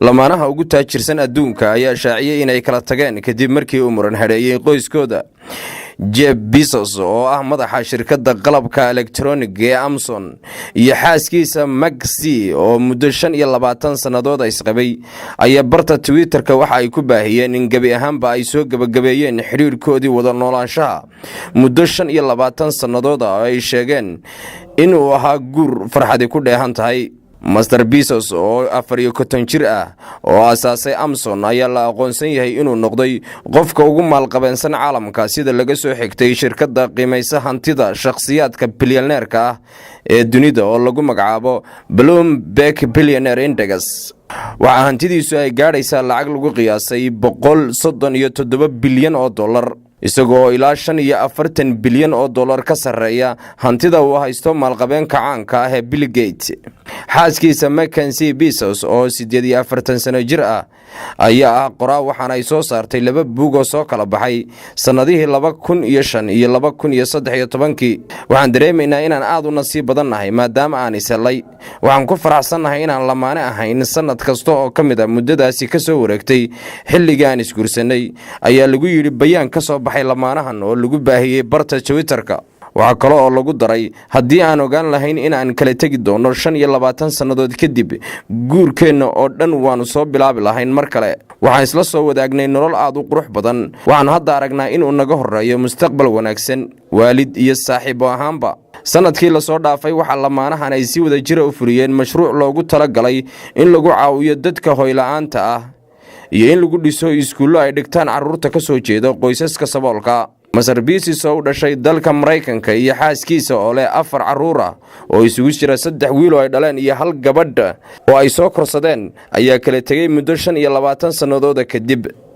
lamaanaha ugu taajirsan adduunka ayaa shaaciyay inay kala tageen kadib markii uu muran hadheeyay qoyskooda. Jeff Bezos oo ah madaxa shirkadda qalabka elektarooniga ee Amazon iyo xaaskiisa Maxi oo muddo 25 sanadood isqabay ayaa barta Twitter-ka waxa ay ku baahiyeen in gabi ahaanba ay soo gabagabeeyeen xiriirkoodii wada noolaanshaha muddo 25 sanadood ay sheegeen inuu ahaa guur farxad ku dheehan tahay. Master Bezos oo 54 jir ah oo asaasay Amazon ayaa la aqoonsan yahay inuu noqday qofka ugu maalqabeensan caalamka sida laga soo xigtay shirkadda qiimaysa hantida shakhsiyaadka bilyaneerka ah ee dunida oo lagu magacaabo Bloomberg Billionaire Index. waxa hantidiisu ay gaadhaysaa lacag lagu qiyaasay 137 bilyan oo dollar isagoo ilaa 45 bilyan oo dollar ka sareeya hantida uu haysto maalqabeenka caanka ah ee Bill Gates. xaaskiisa Maxi Bezos oo 48 sano jir ah ayaa ah qoraa waxaana ay soo saartay 2 buug oo soo kala baxay sanadihii 2005 iyo 2013. waxaan dareemaynaa inaan aad u nasiib badannahay maadaama aan iselay. waxaan ku faraxsanahay inaan lamaane ahayn sanad kasta oo ka mid ah muddadaasi ka soo wareegtay xilligaan isguursanay ayaa lagu yiri bayaan ka soo baxay lamaanahan oo lagu baahiyay barta Twitter-ka. waxa kale oo lagu daray haddii aan ogaan lahayn in aan kala tagi doono 25 sanadood kadib guurkeena oo dhan waanu soo bilaabi lahayn mar kale. waxaan isla soo wadaagnay nolol aad u qurux badan. waxaan hadda aragnaa inuu naga horeeyo mustaqbal wanaagsan waalid iyo saaxiibo ahaanba. sanadkii la soo dhaafay waxa lamaanahan ay si wada jir u furiyeen mashruuc loogu talagalay in lagu caawiyo dadka hoyla'aanta ah iyo in lagu dhiso iskuulo ay dhigtaan carruurta ka soo jeeda qoysaska saboolka. Master Bezos oo u dhashay dalka Mareykanka iyo xaaskiisa oo leh 4 carruur ah oo isugu jira 3 wiil oo ay dhaleen iyo 1 gabadh oo ay soo korsadeen ayaa kala tagay muddo 25 sanadood kadib.